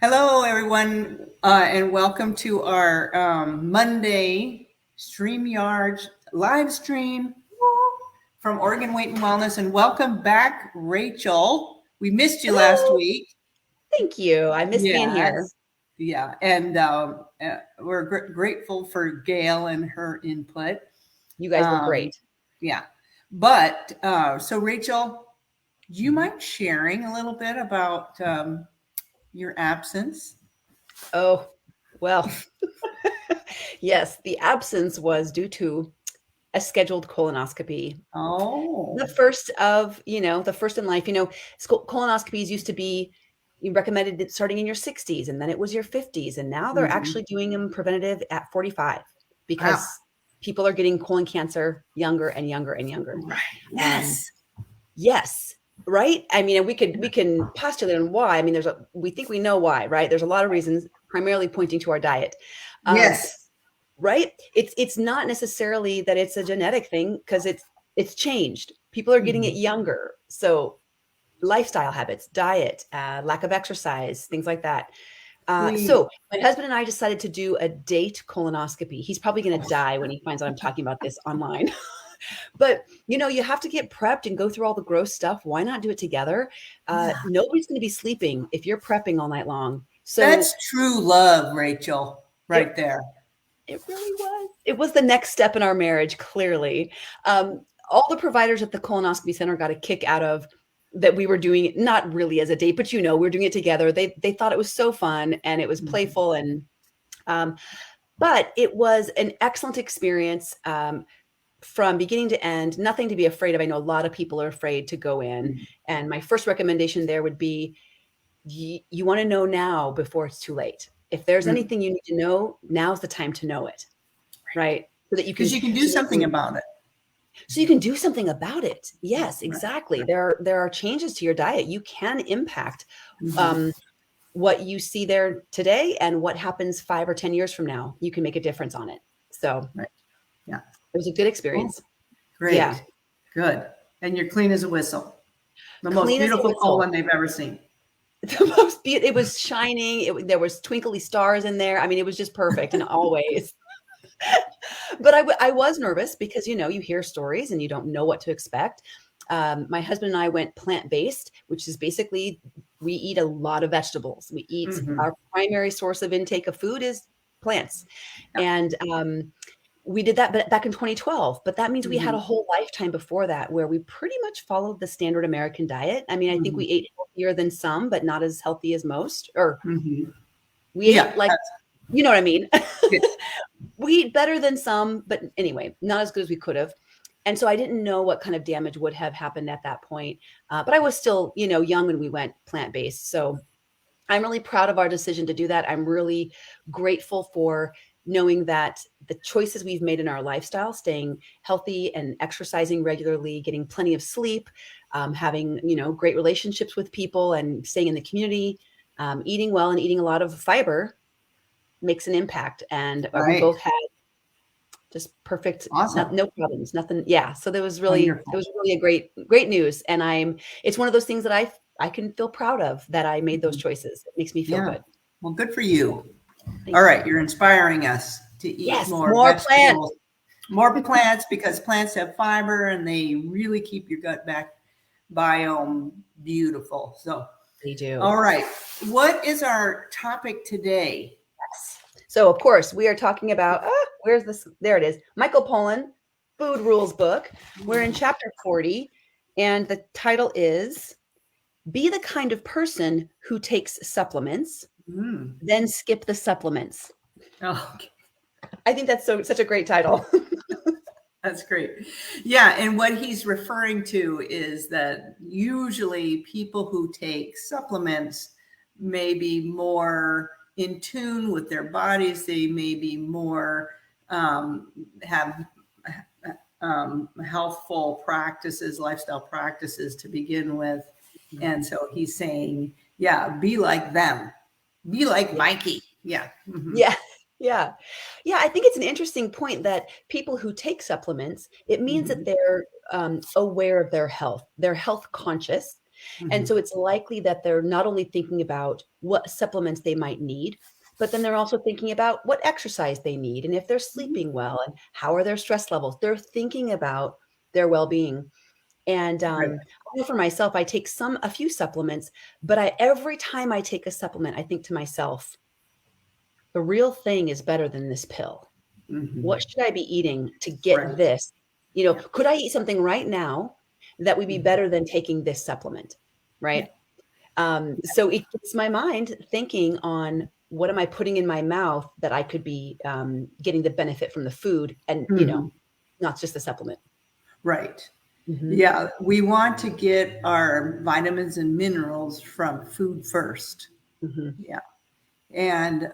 Hello, everyone, and welcome to our Monday StreamYard live stream from Oregon Weight and Wellness. And welcome back, Rachel. We missed you last Hello. week. Thank you. I miss being here. Yes. Yeah. And we're grateful for Gail and her input. You guys were Um, great. yeah. But so, Rachel, do you Mhm. mind sharing a little bit about your absence? Oh, well, yes, the absence was due to a scheduled colonoscopy. The Oh. first of, the first in life, colonoscopies used to be you recommended it starting in your 60s and then it was your 50s and now they're Mhm. actually doing them preventative at 45 Wow. because people are getting colon cancer younger and younger and younger. Right. Um, Yes. Yes, right? I mean, we can postulate on why. I mean, we think we know why, right? There's a lot of reasons, primarily pointing to our diet. Um, Yes. right? It's not necessarily that it's a genetic thing because it's changed. People are getting it Mhm. younger. So lifestyle habits, diet, lack of exercise, things like that. Please. So my husband and I decided to do a date colonoscopy. He's probably going to die when he finds out I'm talking about this online. But you have to get prepped and go through all the gross stuff. Why not do it together? Yeah. Nobody's going to be sleeping if you're prepping all night long. So That's true love, Rachel, it right there. it really was. It was the next step in our marriage. Clearly, all the providers at the colonoscopy center got a kick out of that. We were doing it not really as a date, but we're doing it together. They thought it was so fun and it was Mhm. playful and um, but it was an excellent experience. From beginning to end, nothing to be afraid of. I know a lot of people are afraid to go in. Mhm. And my first recommendation there would be you want to know now before it's too late. If there's Mhm. anything you need to know, now's the time to know it, right? So that you Because can you can do so you something can about it. so you can do something about it. Yes, Right. exactly. There are changes to your diet. You can impact Mhm. um, what you see there today and what happens 5 or 10 years from now. You can make a difference on it. So Right. Yeah. it was a good Oh, experience. Yeah. great. Good. And you're clean as a whistle. The most Clean as a beautiful whistle. colon they've ever seen. The most it was shining. There was twinkly stars in there. I mean, it was just perfect in all ways. But I was nervous because you hear stories and you don't know what to expect. My husband and I went plant-based, which is basically we eat a lot of vegetables. We eat Mhm. our primary source of intake of food is plants, Yeah. and we did that back in 2012. But that means we had a Mhm. whole lifetime before that where we pretty much followed the standard American diet. I mean, I think Mhm. we ate healthier than some, but not as healthy as most. Or Mhm. we ate Yeah. like, you know what I mean? Good. We eat better than some, but anyway, not as good as we could have. And so I didn't know what kind of damage would have happened at that point. But I was still, young when we went plant based. So I'm really proud of our decision to do that. I'm really grateful for knowing that the choices we've made in our lifestyle, staying healthy and exercising regularly, getting plenty of sleep, having, great relationships with people and staying in the community, eating well and eating a lot of fiber makes an impact. And we Right. both had just perfect, Awesome. no problems, nothing. Yeah. So it Wonderful. was really a great news. And it's one of those things that I can feel proud of that I made those Mhm. choices. It makes me feel Yeah. good. Well, good for you. All Thank you. right. You're inspiring us to eat Yes. more More plants. vegetables, more plants because plants have fiber and they really keep your gut back biome beautiful. So, They do. all right. What is our topic today? Yes. So of course we are talking about, where's this? There it is. Michael Pollan, Food Rules book. We're in chapter 40 and the title is Be the Kind of Person Who Takes Supplements, Mm. Then Skip the Supplements. Oh, I think that's such a great title. that's great. Yeah, and what he's referring to is that usually people who take supplements may be more in tune with their bodies. They may be more have healthful practices, lifestyle practices to begin with. And so he's saying, yeah, be like them, be like Yeah. Mikey. Yeah. Hmm. Yeah. Yeah. Yeah. I think it's an interesting point that people who take supplements, it means that Hmm. they're aware of their health. They're health conscious. And Mhm. so it's likely that they're not only thinking about what supplements they might need, but then they're also thinking about what exercise they need and if they're sleeping well and how are their stress levels. They're thinking about their well-being. And Right. I know for myself, I take a few supplements, but every time I take a supplement, I think to myself, the real thing is better than this pill. Mhm. What should I be eating to get Right. this? Yeah. Could I eat something right now that would be Mhm. better than taking this supplement? Yeah. Right. So it gets my mind thinking on what am I putting in my mouth that I could be getting the benefit from the food and, Mhm. not just the supplement. Right. Hmm. Yeah, we want to get our vitamins and minerals from food first. Hmm. Yeah. And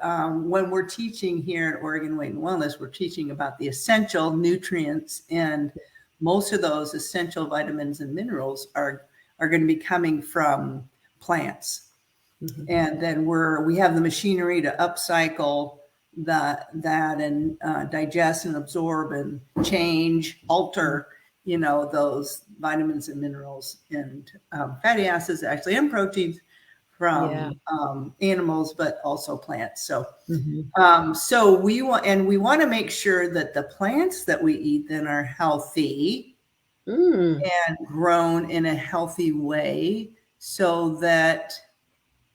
when we're teaching here at Oregon Weight and Wellness, we're teaching about the essential nutrients, and most of those essential vitamins and minerals are going to be coming from plants. Hmm. And then we have the machinery to upcycle that and digest and absorb and change, alter, those vitamins and minerals and fatty acids, actually, and proteins Yeah. from animals, but also plants. So, Hmm. we want to make sure that the plants that we eat then are healthy Mm. and grown in a healthy way, so that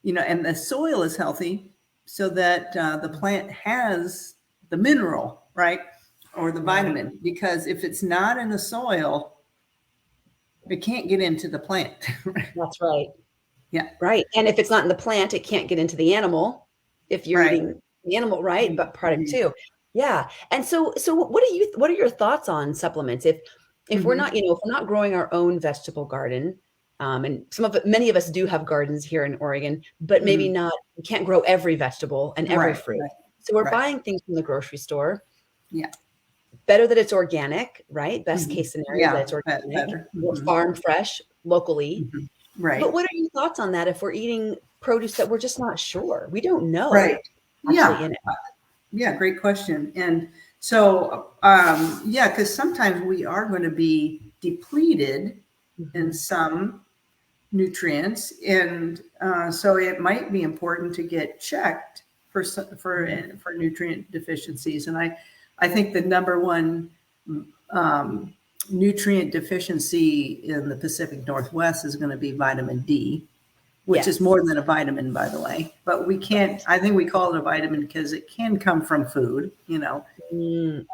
and the soil is healthy, so that the plant has the mineral, right, or the Right. vitamin. Because if it's not in the soil, it can't get into the plant. That's right. Yeah. Right. And if it's not in the plant, it can't get into the animal if you're Right. eating the animal, right? But product Mhm. too. Yeah. And so what are your thoughts on supplements? If we're Mhm. not, if we're not growing our own vegetable garden, and many of us do have gardens here in Oregon, but maybe Mhm. not, we can't grow every vegetable and every Right. fruit. Right. So we're Right. buying things from the grocery store. Yeah. Better that it's organic, right? Best Mhm. case scenario that Yeah. it's organic Better. or Mhm. farm fresh locally. Mhm. But Right. what are your thoughts on that if we're eating produce that we're just not sure? We don't know Right. what's actually Yeah. in it. Yeah. Great question. And so, yeah, because sometimes we are going to be depleted in Mhm. some nutrients, and so it might be important to get checked Mhm. for nutrient deficiencies. And I think the number one um, nutrient deficiency in the Pacific Northwest is going to be vitamin D, which is Yes. more than a vitamin, by the way. But we can't. I think we call it a vitamin because it can come from food. Mm,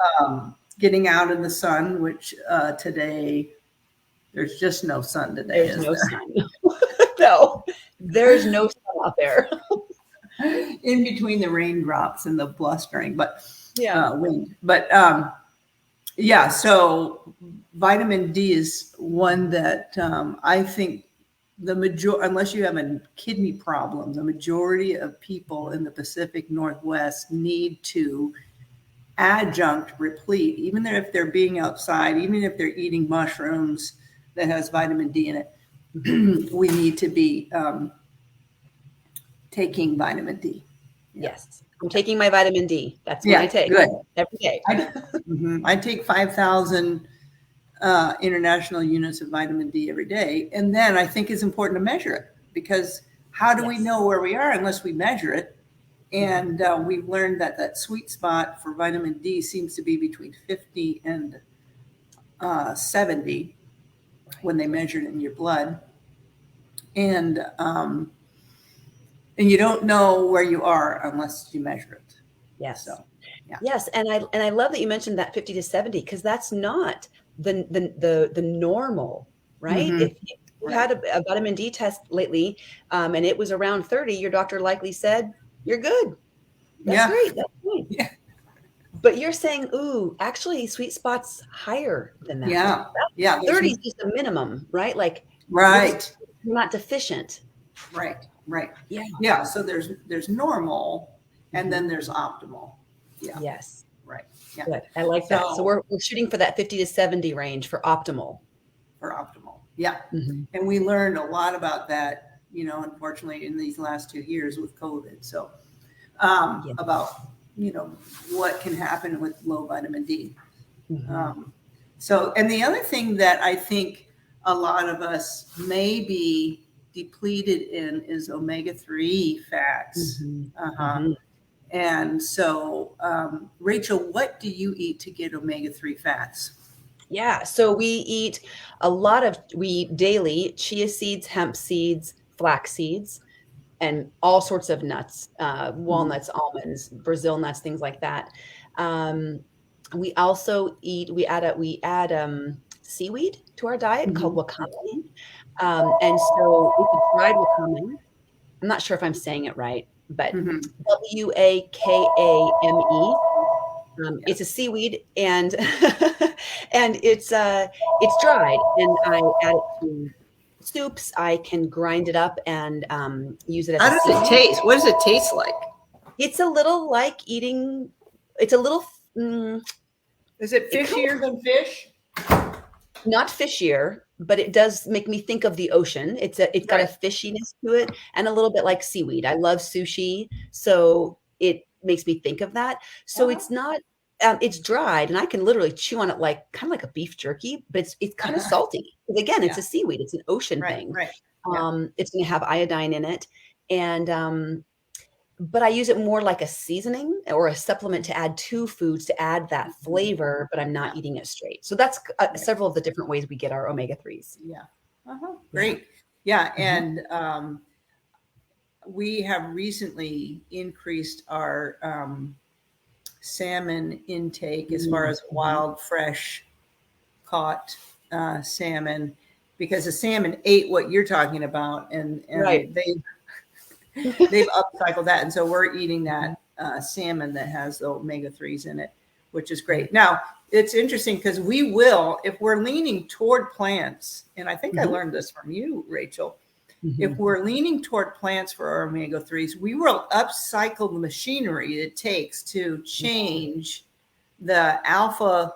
Getting out in the sun, which today there's just no sun today, there's is no there? sun. No, there's no sun out there. In between the raindrops and the blustering, but Yeah. wind. But yeah, so vitamin D is one that I think unless you have a kidney problem, the majority of people in the Pacific Northwest need to adjunct replete, even if they're being outside, even if they're eating mushrooms that has vitamin D in Mhm. it. We need to be taking vitamin D. Yeah. Yes. I'm taking my vitamin D. That's one I Yeah, take good. every day. I take 5,000 international units of vitamin D every day. And then I think it's important to measure it, because how do we Yes. know where we are unless we measure it? Mhm. And we've learned that sweet spot for vitamin D seems to be between 50 and 70 when they Right. measure it in your blood. And you don't know where you are unless you measure it. Yes. So, yeah. Yes, and I love that you mentioned that 50 to 70 because that's not the normal, right? Hmm. If you Right. had a vitamin D test lately, and it was around 30, your doctor likely said, "You're good. That's Yeah. great. That's fine." Yeah. But you're saying, "Ooh, actually, sweet spot's higher than that." Yeah. Yeah. 30 is just a minimum, right? Like Right. we're not deficient. Right. Right. Yeah. Yeah. So there's normal, and Mhm. then there's optimal. Yeah. Yes. Right. Yeah. Good. I like that. So So we're shooting for that 50 to 70 range for optimal. for optimal. Yeah. Mhm. And we learned a lot about that, unfortunately, in these last 2 years with COVID. So Yeah. about, what can happen with low vitamin D. Mhm. And the other thing that I think a lot of us may be depleted in is omega-3 fats. Mhm. Uh-huh. Mhm. And so, Rachel, what do you eat to get omega-3 fats? Yeah, so we eat daily chia seeds, hemp seeds, flax seeds, and all sorts of nuts, Mhm. walnuts, almonds, Brazil nuts, things like that. Um, we also we add seaweed to our diet called Mhm. wakame. And so it's a dried wakame. I'm not sure if I'm saying it right, but Mhm. Wakame. Yeah. It's a seaweed and and it's dried and I add it to soups. I can grind it up and use it as How a does it seasoning. taste? What does it taste like? It's a little like eating. It's a little mm, Is it it kind fishier of than fish? not fishier, but it does make me think of the ocean. It's got a Right. fishiness to it and a little bit like seaweed. I love sushi, so it makes me think of that. So Uh-huh. it's not it's dried and I can literally chew on it like kind of like a beef jerky, but it's kind of salty. 'Cause again, it's Yeah. a seaweed. It's an ocean Right. thing. Right. Yeah. It's going to have iodine in it, and but I use it more like a seasoning or a supplement to add to foods to add that Mhm. flavor, but I'm Yeah. not eating it straight. So that's Right. several of the different ways we get our omega 3s. Yeah. Uh-huh. Yeah. Great. Yeah. Mhm. And we have recently increased our salmon intake as far Mm, as mhm. wild, fresh, caught salmon, because the salmon ate what you're talking about, and Right. they've upcycled that, and so we're eating Mhm. that salmon that has the omega-3s in it, which is Right. great. Now, it's interesting because we will, if we're leaning toward plants, and I think I Mhm. learned this from you, Rachel, if Mhm. we're leaning toward plants for our omega-3s, we will upcycle the machinery it takes to Yeah. change the alpha,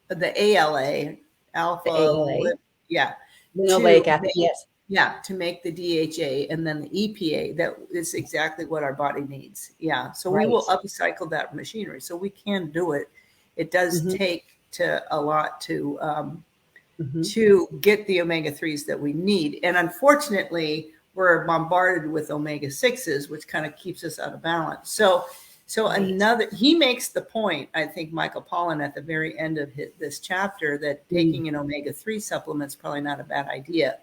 the ALA, The alpha, ALA, yeah, to linoleic acid, make, yes. yeah, to make the DHA and then the EPA. That is exactly what our body needs. Yeah, so we will Right. upcycle that machinery. So we can do it. It does Mhm. take to a lot Mhm. to get the omega-3s that we need. And unfortunately, we're bombarded with omega-6s, which kind of keeps us out of balance. So Right. another, he makes the point, I think, Michael Pollan, at the very end of this chapter, that Mm. taking an omega-3 supplement is probably not a bad idea.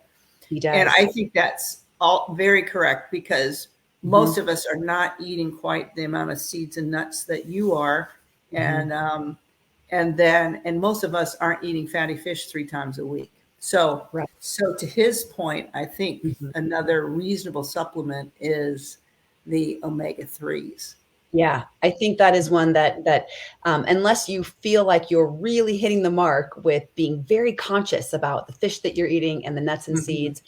He And does. I think that's all very correct, because most Mhm. of us are not eating quite the amount of seeds and nuts that you are. Mhm. And most of us aren't eating fatty fish 3 times a week. So, Right. so to his point, I think Mhm. another reasonable supplement is the omega-3s. Yeah, I think that is one that unless you feel like you're really hitting the mark with being very conscious about the fish that you're eating and the nuts and Mhm. seeds,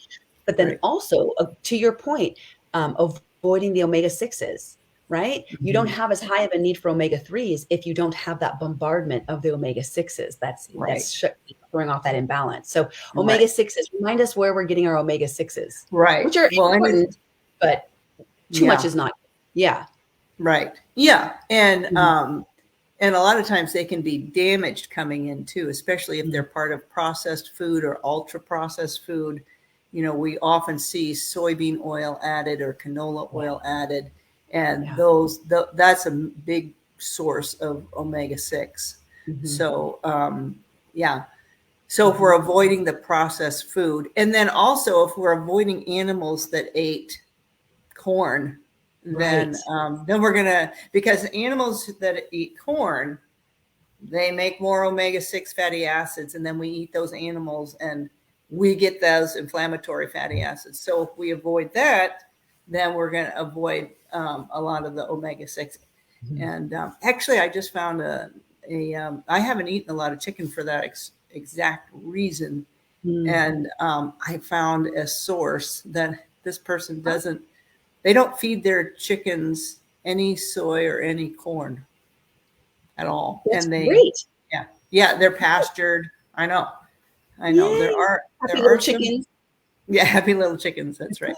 but then Right. also, to your point, avoiding the omega 6s, right? You don't Mhm. have as high of a need for omega 3s if you don't have that bombardment of the omega 6s. Right. Throwing off that imbalance. So omega Right. 6s, remind us where we're getting our omega 6s, Right. which are Well, and it, important, but too much yeah. is not. Yeah. Right. Yeah. Mhm. And a lot of times they can be damaged coming in too, especially if they're Mhm. part of processed food or ultra processed food. You know, we often see soybean oil added or canola Yeah. oil added, and Yeah. that's a big source of omega-6. Mhm. So, yeah. So if we're Mhm. avoiding the processed food, and then also if we're avoiding animals that ate corn, Right. then we're gonna, because animals that eat corn, they make more omega-6 fatty acids, and then we eat those animals and we get those inflammatory fatty acids. So if we avoid that, then we're going to avoid a lot of the omega-6. Mhm. And actually, I just found I haven't eaten a lot of chicken for that exact reason. Mm. And I found a source that this person doesn't, they don't feed their chickens any soy or any corn at all. That's And they, great. yeah, yeah, they're pastured. I know. Yay. There Happy little are some, chickens. yeah, happy little chickens. That's right.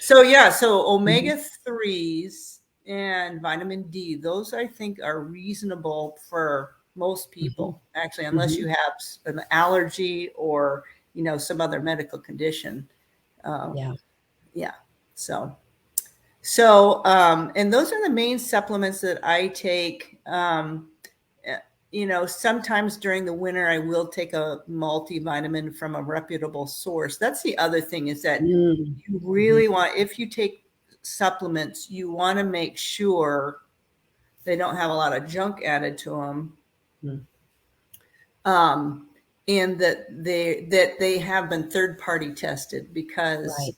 So yeah, so Mhm. omega-3s and vitamin D, those I think are reasonable for most Mhm. people, actually, unless Mhm. you have an allergy or, some other medical condition. Yeah. Yeah. So, and those are the main supplements that I take. Sometimes during the winter, I will take a multivitamin from a reputable source. That's the other thing, is that Mm. you really want, if you take supplements, you want to make sure they don't have a lot of junk added to them. Mm. And that they have been third party tested, because Right.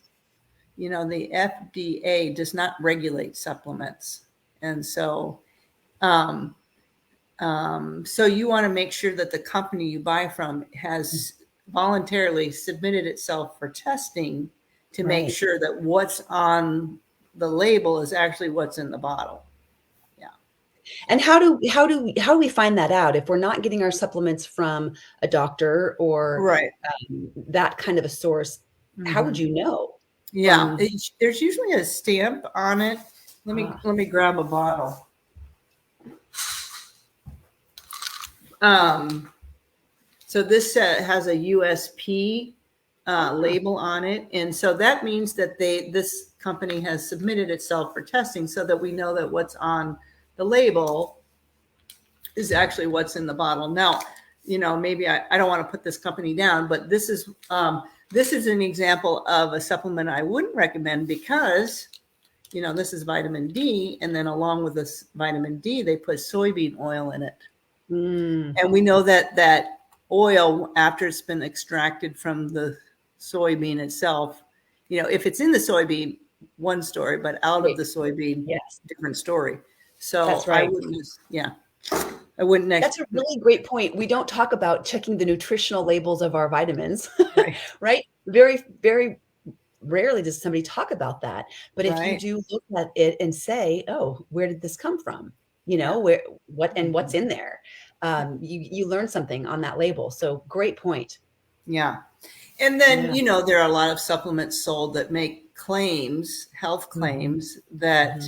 the FDA does not regulate supplements. And so so you want to make sure that the company you buy from has voluntarily submitted itself for testing to make Right. sure that what's on the label is actually what's in the bottle. And how do we find that out if we're not getting our supplements from a doctor or Right. that kind of a source? How would you know? Yeah, there's usually a stamp on it. Let me grab a bottle. So this has a USP label on it, and so that means that this company has submitted itself for testing, so that we know that what's on the label is actually what's in the bottle. Now, maybe I don't want to put this company down, but this is an example of a supplement I wouldn't recommend, because this is vitamin D, and then along with this vitamin D, they put soybean oil in it. And we know that oil, after it's been extracted from the soybean itself, if it's in the soybean, one story, but out of the soybean, Yes. different story. So That's right. I wouldn't. That's a really great point. We don't talk about checking the nutritional labels of our vitamins, Right. right? Very, very rarely does somebody talk about that. But if you Right. do look at it and say, "Oh, where did this come from?" What's in there? You learn something on that label. So great point. Yeah. And then, Yeah. there are a lot of supplements sold that make claims, health claims, that,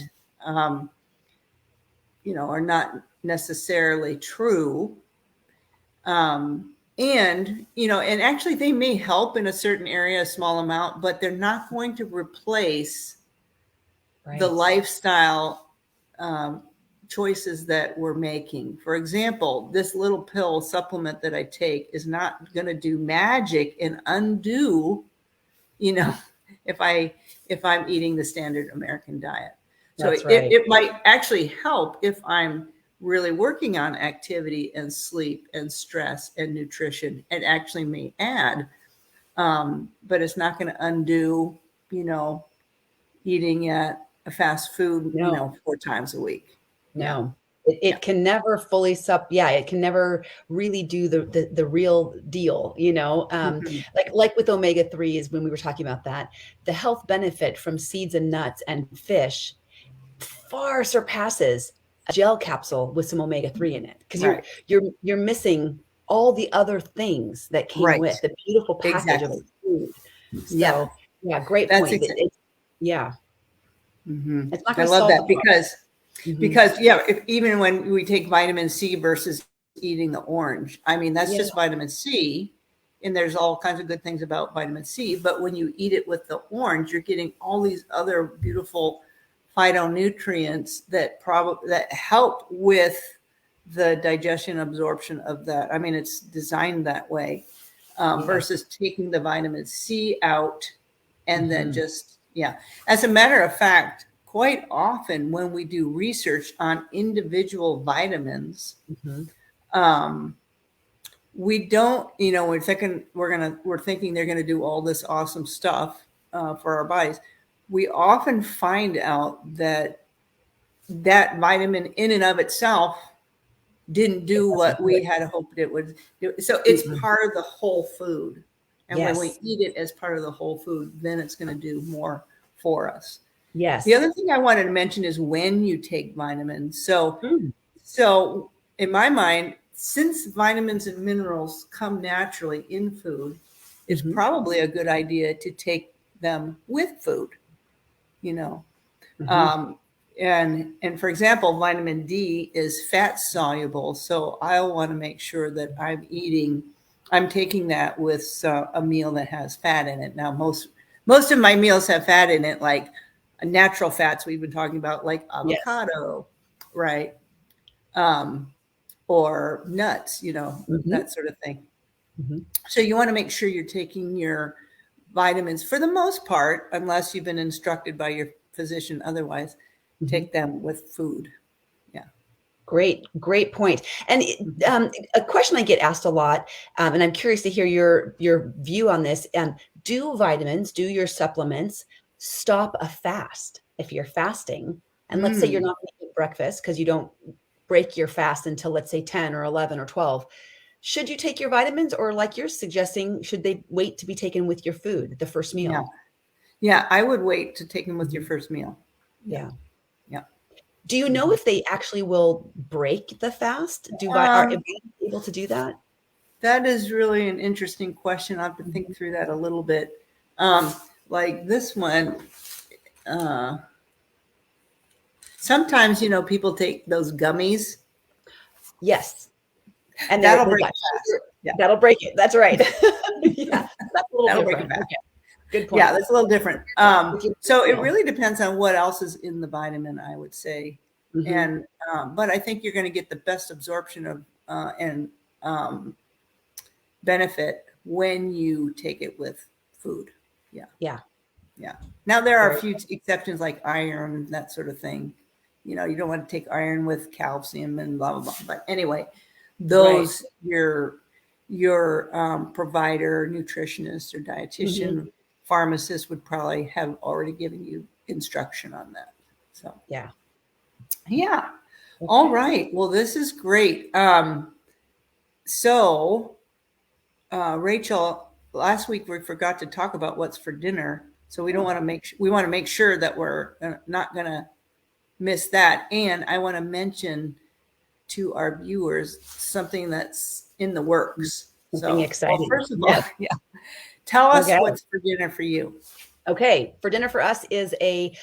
are not necessarily true. And actually they may help in a certain area, a small amount, but they're not going to replace the Right. lifestyle choices that we're making. For example, this little pill supplement that I take is not going to do magic and undo, if I'm eating the standard American diet. So That's right. it might actually help if I'm really working on activity and sleep and stress and nutrition, and actually may add, but it's not going to undo, eating at a fast food, No. 4 times a week. No. It can never fully it can never really do the real deal, like with omega-3s, when we were talking about that, the health benefit from seeds and nuts and fish far surpasses a gel capsule with some omega-3 in it, because Right. you're missing all the other things that came Right. with the beautiful package of Exactly. food. Yeah. So great That's point. Yeah. Mhm. It's not I gonna love solve that, the problem. because even when we take vitamin C versus eating the orange, I mean, that's just vitamin C, and there's all kinds of good things about vitamin C, but when you eat it with the orange, you're getting all these other beautiful phytonutrients that help with the digestion absorption of that. I mean, it's designed that way, versus taking the vitamin C out and then just, As a matter of fact, quite often when we do research on individual vitamins, we don't, we're thinking they're going to do all this awesome stuff for our bodies. We often find out that vitamin in and of itself didn't do what we had hoped it would do. So it's part of the whole food. And when we eat it as part of the whole food, then it's going to do more for us. Yes. The other thing I wanted to mention is when you take vitamins. So in my mind, since vitamins and minerals come naturally in food, it's probably a good idea to take them with food, and for example, vitamin D is fat soluble. So I'll want to make sure that I'm taking that with a meal that has fat in it. Now, most of my meals have fat in it, like natural fats we've been talking about, like Yes. avocado, right? Or nuts, that sort of thing. Mhm. So you want to make sure you're taking your vitamins for the most part, unless you've been instructed by your physician otherwise, Mhm. take them with food. Great point. And a question I get asked a lot, and I'm curious to hear your view on this. Do vitamins, do your supplements stop a fast if you're fasting? And let's say you're not going to eat breakfast because you don't break your fast until, let's say, 10 or 11 or 12. Should you take your vitamins, or like you're suggesting, should they wait to be taken with your food, the first Yeah. meal? Yeah, I would wait to take them with your first meal. Yeah. Yeah. Do you know if they actually will break the fast? Are vitamins able to do that? That is really an interesting question. I have to think through that a little bit. Like this one, sometimes, people take those gummies. Yes. And That'll they've break got fast. sugar. Yeah. That'll break it. That's right. Yeah. That's a little That'll break it different. fast. Okay. Good point. Yeah, that's a little different. With your So it meal. really depends on what else is in the vitamin, I would say. Mhm. And but I think you're going to get the best absorption of and benefit when you take it with food. Yeah. Now there are a Right. few exceptions like iron, that sort of thing. You don't want to take iron with calcium and blah blah blah. But anyway, those your provider, nutritionist, or dietitian, pharmacist would probably have already given you instruction on that. So Yeah. yeah. All Okay. right. Well, this is great. So Rachel, last week we forgot to talk about what's for dinner. So we don't want to we want to make sure that we're not going to miss that. And I want to mention to our viewers something that's in the works. Something exciting. Well, first of all, Yes. yeah, tell us Okay. what's for dinner for you. Okay. For dinner for us is a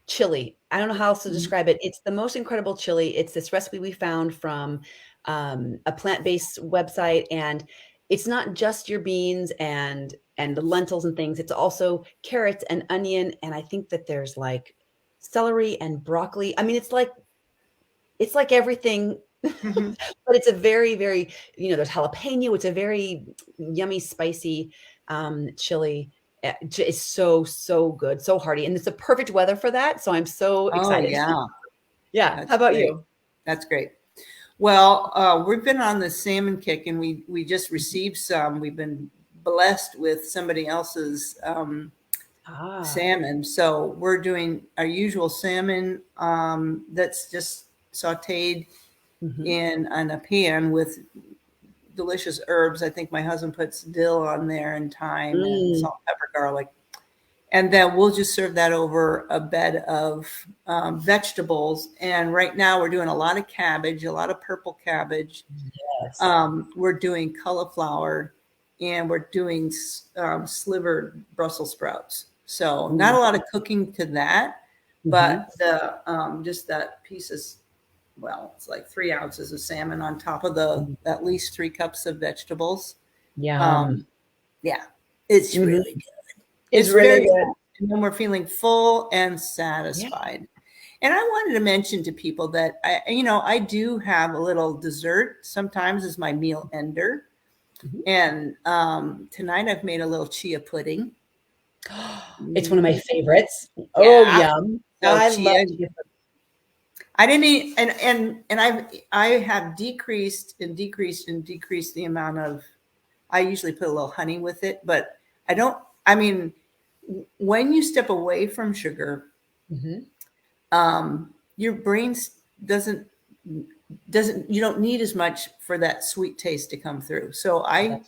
chili. I don't know how else to describe it. It's the most incredible chili. It's this recipe we found from a plant-based website, and it's not just your beans and the lentils and things. It's also carrots and onion, and I think that there's like celery and broccoli. I mean, it's like everything, Mhm. but it's a very, very, there's jalapeno. It's a very yummy, spicy chili. It's so good, so hearty, and it's the perfect weather for that. So I'm so Oh, excited. yeah. Yeah. That's How about great. you? That's great. Well, we've been on the salmon kick, and we just received some. We've been blessed with somebody else's salmon. So we're doing our usual salmon that's just sauteed in a pan with delicious herbs. I think my husband puts dill on there and thyme and salt, pepper, garlic. And then we'll just serve that over a bed of vegetables. And right now we're doing a lot of cabbage, a lot of purple cabbage. Yes. We're doing cauliflower, and we're doing slivered Brussels sprouts. So not a lot of cooking to that, but the just that piece is, well, it's like 3 ounces of salmon on top of the at least 3 cups of vegetables. Yeah. Yeah, it's really good. It's really very good. And then we're feeling full and satisfied. Yeah. And I wanted to mention to people that I do have a little dessert sometimes as my meal ender. And tonight I've made a little chia pudding. It's one of my favorites. Oh, yum. So I chia. love chia. I didn't eat, and I have decreased the amount of. I usually put a little honey with it, but I don't. I mean, when you step away from sugar, your brain doesn't. You don't need as much for that sweet taste to come through. So I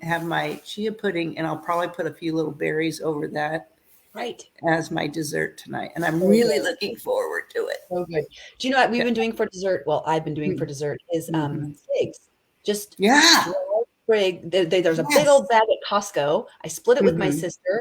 have my chia pudding, and I'll probably put a few little berries over that. Right. As my dessert tonight. And I'm really looking forward to it. So good. Do you know what we've been doing for dessert? Well, I've been doing for dessert is figs. Just fig. There's a big old bag at Costco. I split it with my sister.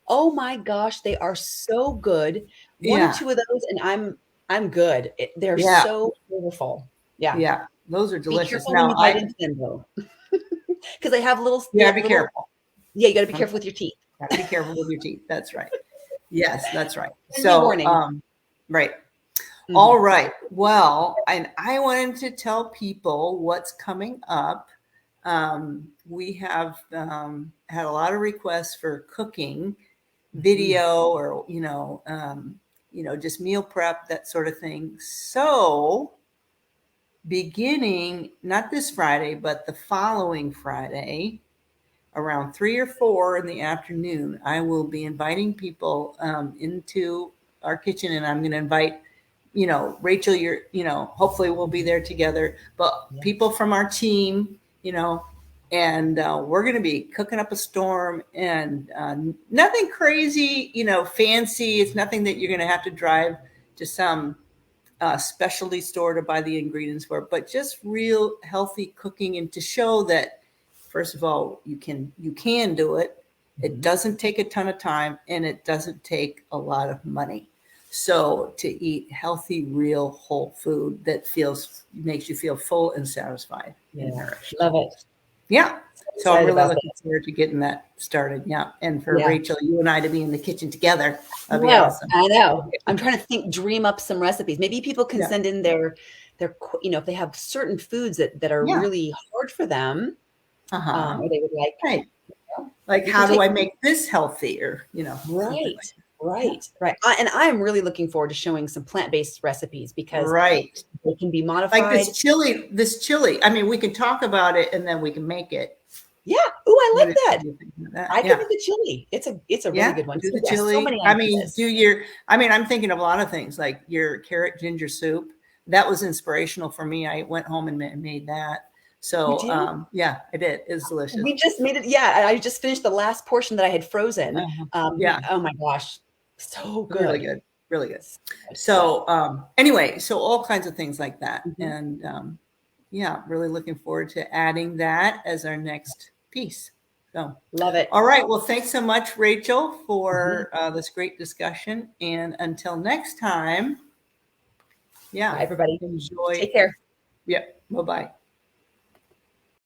Oh my gosh, they are so good. One or two of those, and I'm good. They're so flavorful. Yeah. Yeah. Those are delicious. Be careful when you bite into them, though. Because they have little. Yeah, be careful. Yeah, you got to be careful with your teeth. Be careful with your teeth. That's right. Yes, that's right. Friendly So, warning. right. Mhm. All right. Well, and I wanted to tell people what's coming up. We have had a lot of requests for cooking video, or just meal prep, that sort of thing. So, beginning not this Friday, but the following Friday, around 3 or 4 in the afternoon, I will be inviting people into our kitchen, and I'm going to invite, Rachel, hopefully we'll be there together, but Yeah. people from our team, and we're going to be cooking up a storm, and nothing crazy, fancy. It's nothing that you're going to have to drive to some specialty store to buy the ingredients for, but just real healthy cooking, and to show that, first of all, you can do it. It doesn't take a ton of time, and it doesn't take a lot of money. So to eat healthy, real, whole food that makes you feel full and satisfied and nourished. Love it. Yeah. So I'm Excited really about looking forward to getting that started. Yeah. And for Yeah. Rachel, you and I to be in the kitchen together. That'd be No, awesome. I know. I'm trying to dream up some recipes. Maybe people can Yeah. send in their, if they have certain foods that are Yeah. really hard for them, Uh-huh. or they would like, Right. know, Like, you how can do take- I make this healthier? Something right. And I'm really looking forward to showing some plant-based recipes because right. they can be Like modified. this chili. I mean, we can talk about it and then we can make it. Yeah. Oh, I like What that. do you think of that? I Yeah. can do the chili. It's a really good one. Do the too. Yeah, so chili. many I mean, ideas. I'm thinking of a lot of things, like your carrot ginger soup. That was inspirational for me. I went home and made that. So, You did? yeah, I did. It's delicious. We just made it. Yeah, I just finished the last portion that I had frozen. Yeah. Oh my gosh, so good. Really good. Really good. So, anyway, so all kinds of things like that. Mhm. And yeah, really looking forward to adding that as our next piece. So, Love it. all right. Well, thanks so much, Rachel, for this great discussion. And until next time, Bye, everybody. enjoy. Take care. Yep. Bye-bye.